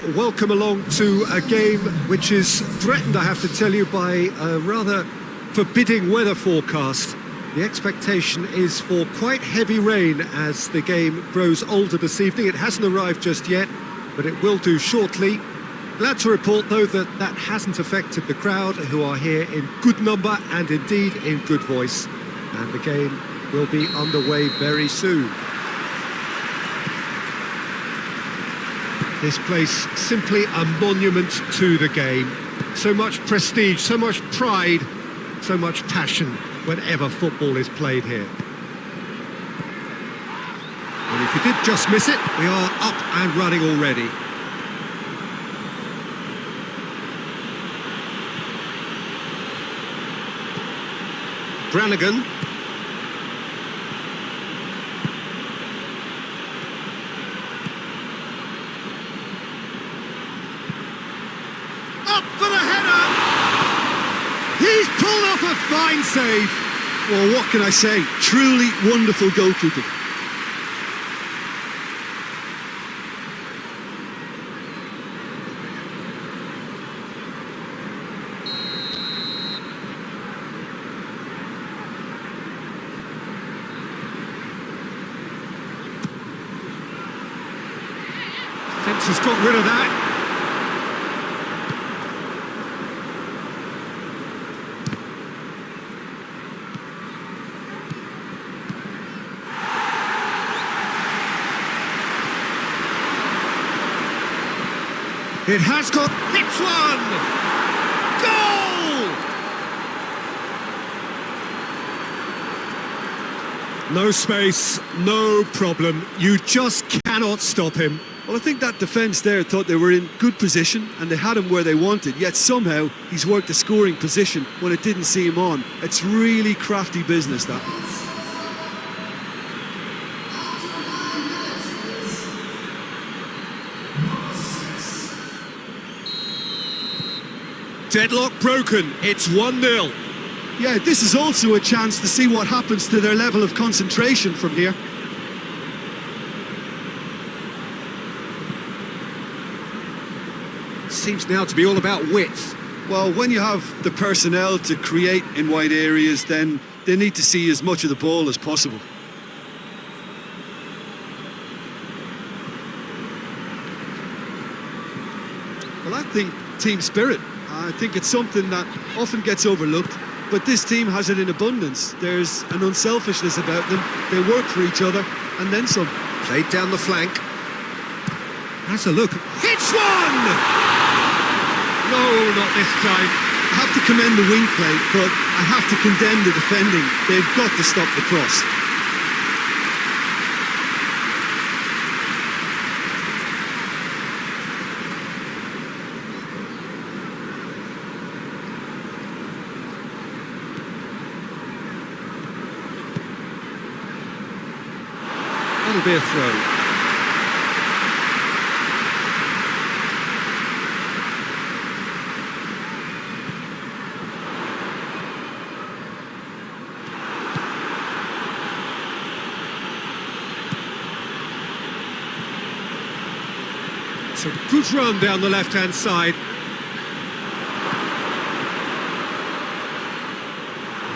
welcome along to a game which is threatened, I have to tell you, by a rather forbidding weather forecast. The expectation is for quite heavy rain as the game grows older this evening. It hasn't arrived just yet, but it will do shortly. Glad to report, though, that that hasn't affected the crowd, who are here in good number and indeed in good voice. And the game will be underway very soon. This place simply a monument to the game. So much prestige, so much pride, so much passion whenever football is played here. And if you did just miss it, we are up and running already. Brannigan. Up for the header! He's pulled off a fine save. Well, what can I say? Truly wonderful goalkeeping. Fence has got rid of that. It has got... It's one! Goal! No space, no problem. You just cannot stop him. Well, I think that defence there thought they were in good position and they had him where they wanted, yet somehow he's worked a scoring position when it didn't see him on. It's really crafty business, that. Deadlock broken, it's 1-0. Yeah, this is also a chance to see what happens to their level of concentration from here. Seems now to be all about width. Well, when you have the personnel to create in wide areas, then they need to see as much of the ball as possible. Well, I think team spirit. I think it's something that often gets overlooked, but this team has it in abundance. There's an unselfishness about them. They work for each other, and then some. Played down the flank. That's a look. Hits one! No, not this time. I have to commend the wing play, but I have to condemn the defending. They've got to stop the cross. That'll be a throw. It's a good run down the left-hand side.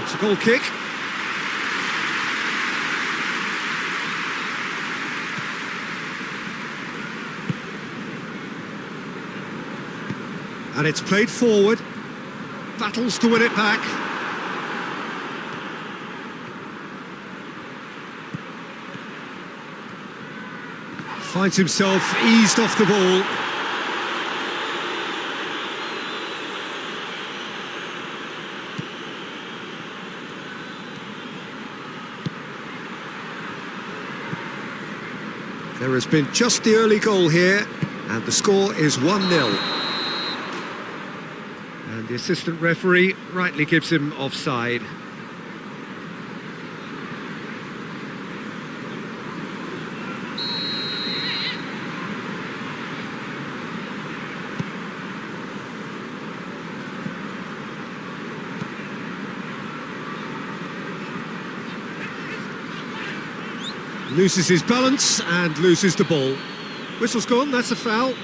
It's a goal kick. And it's played forward. Battles to win it back. Finds himself eased off the ball. There has been just the early goal here, and the score is 1-0. And the assistant referee rightly gives him offside. Loses his balance and loses the ball. Whistle's gone, that's a foul.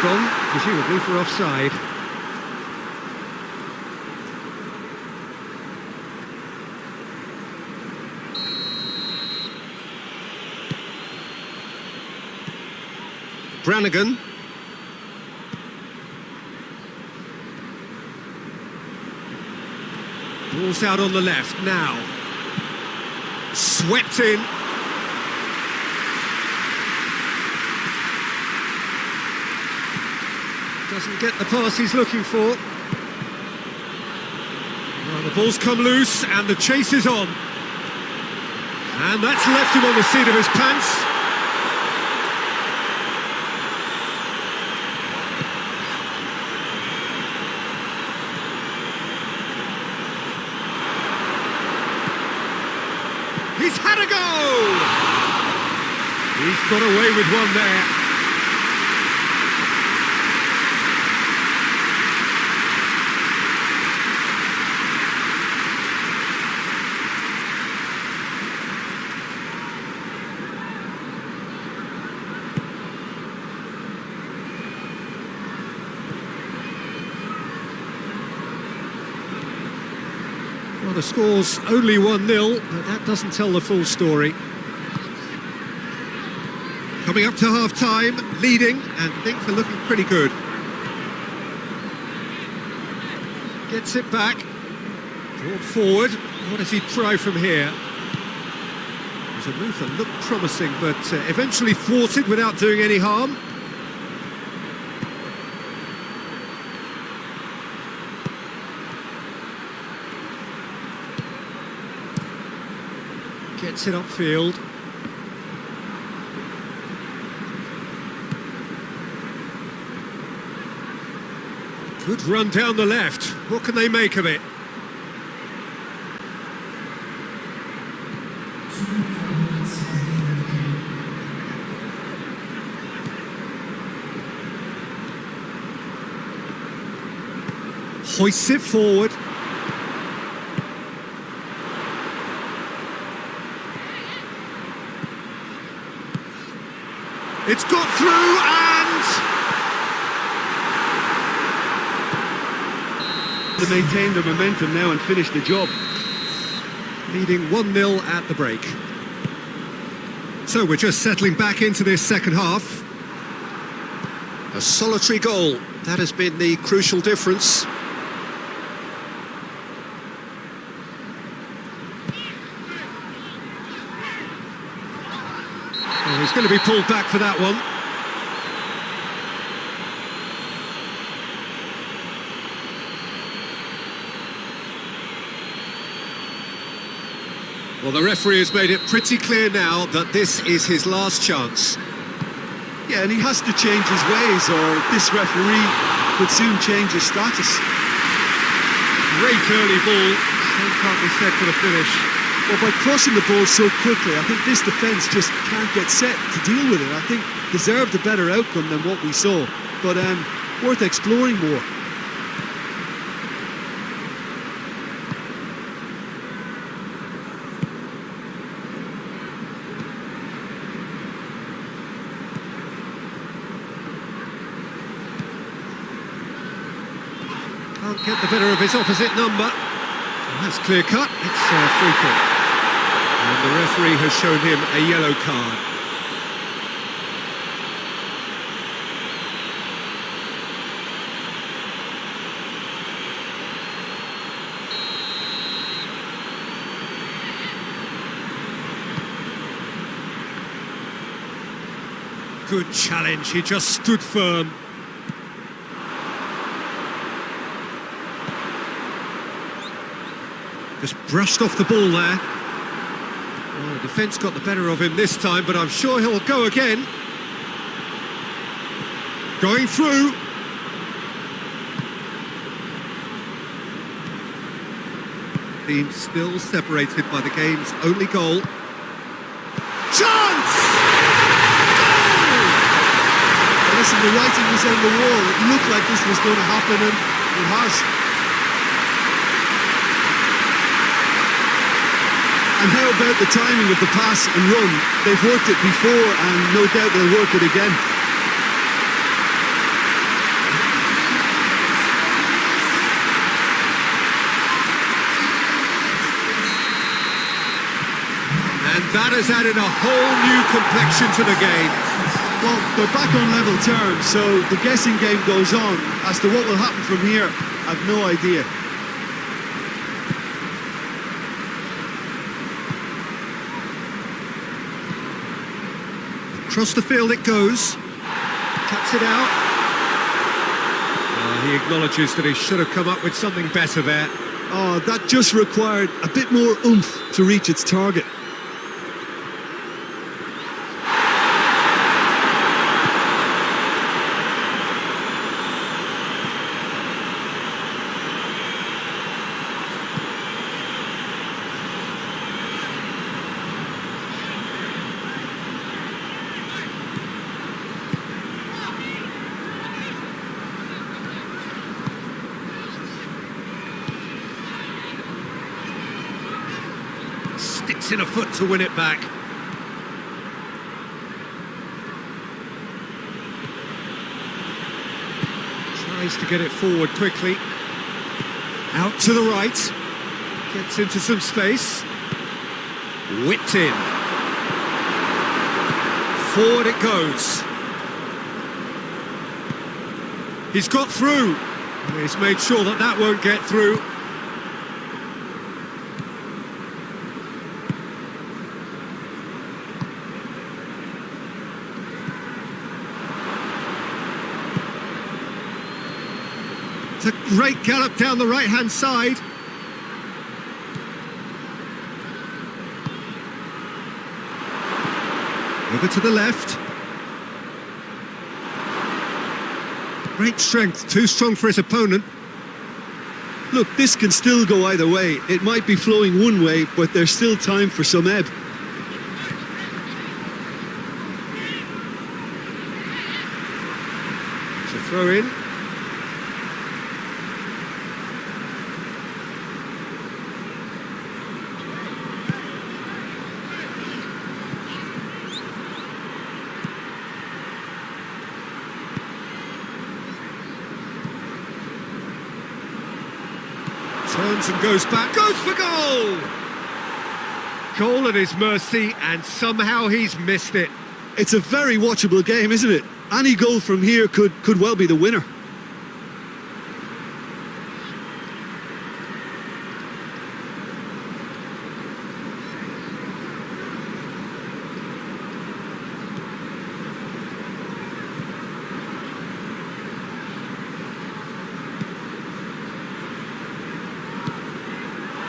gone, presumably for offside. Brannigan. Ball's out on the left now. Swept in. Doesn't get the pass he's looking for. Well, the ball's come loose and the chase is on. And that's left him on the seat of his pants. He's had a go! He's got away with one there. Well, the score's only 1-0, but that doesn't tell the full story. Coming up to half-time, leading, and things are looking pretty good. Gets it back, brought forward. What does he try from here? There's a move that looked promising, but eventually thwarted without doing any harm. Gets it upfield. Good run down the left. What can they make of it? Hoists it forward. It's got through and... to maintain the momentum now and finish the job. Leading 1-0 at the break. So we're just settling back into this second half. A solitary goal. That has been the crucial difference. Well, he's going to be pulled back for that one. Well, the referee has made it pretty clear now that this is his last chance. Yeah, and he has to change his ways, or this referee could soon change his status. Great early ball, same can't be said for the finish. Well, by crossing the ball so quickly, I think this defence just can't get set to deal with it. I think deserved a better outcome than what we saw, but worth exploring more. Can't get the better of his opposite number. And that's clear cut, it's a free kick. And the referee has shown him a yellow card. Good challenge, he just stood firm. Just brushed off the ball there. Well, the defence got the better of him this time, but I'm sure he'll go again. Going through. Team still separated by the game's only goal. Chance! Goal! Well, listen, the writing was on the wall. It looked like this was going to happen, and it has. And how about the timing of the pass and run? They've worked it before, and no doubt they'll work it again. That has added a whole new complexion to the game. Well, they're back on level terms, so the guessing game goes on. As to what will happen from here, I've no idea. Across the field it goes. Cuts it out. He acknowledges that he should have come up with something better there. Oh, that just required a bit more oomph to reach its target. Sticks in a foot to win it back. Tries to get it forward quickly. Out to the right. Gets into some space. Whipped in. Forward it goes. He's got through. He's made sure that that won't get through. It's a great gallop down the right-hand side. Over to the left. Great strength, too strong for his opponent. Look, this can still go either way. It might be flowing one way, but there's still time for some ebb. It's a throw in. Turns and goes back, goes for goal! Goal at his mercy, and somehow he's missed it. It's a very watchable game, isn't it? Any goal from here could well be the winner.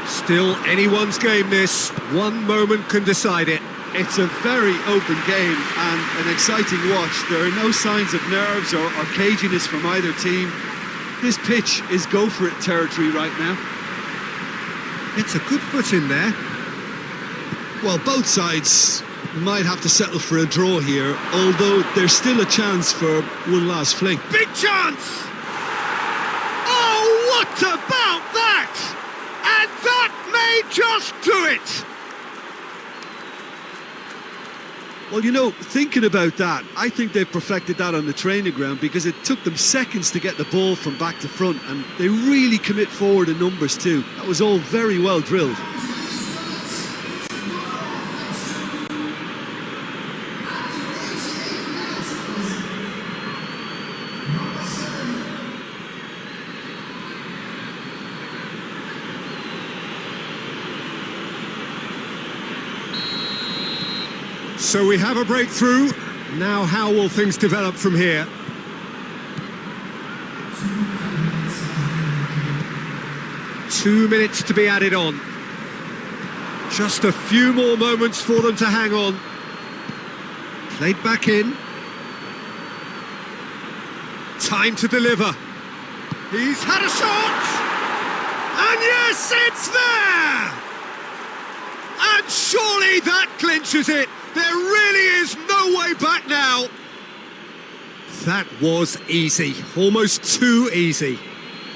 Still anyone's game this. One moment can decide it. It's a very open game and an exciting watch. There are no signs of nerves or caginess from either team. This pitch is go-for-it territory right now. It's a good foot in there. Well, both sides might have to settle for a draw here, although there's still a chance for one last fling. Big chance! Oh, what about that? And that may just do it! Well, you know, thinking about that, I think they've perfected that on the training ground because it took them seconds to get the ball from back to front, and they really commit forward in numbers too. That was all very well drilled. So we have a breakthrough. Now how will things develop from here? Two minutes to be added on. Just a few more moments for them to hang on. Played back in. Time to deliver. He's had a shot! And yes, it's there! And surely that clinches it. There really is no way back now. That was easy, almost too easy.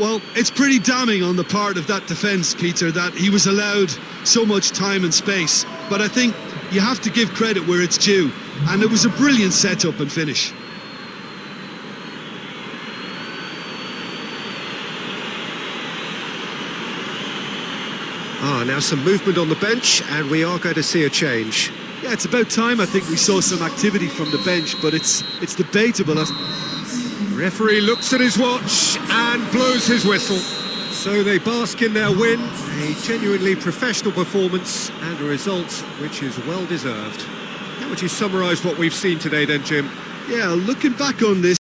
Well, it's pretty damning on the part of that defence, Peter, that he was allowed so much time and space. But I think you have to give credit where it's due. And it was a brilliant setup and finish. Now some movement on the bench, and we are going to see a change. Yeah, it's about time I think we saw some activity from the bench, but it's debatable. Referee looks at his watch and blows his whistle. So they bask in their win, a genuinely professional performance and a result which is well deserved. How would you summarise what we've seen today then, Jim? Yeah, looking back on this,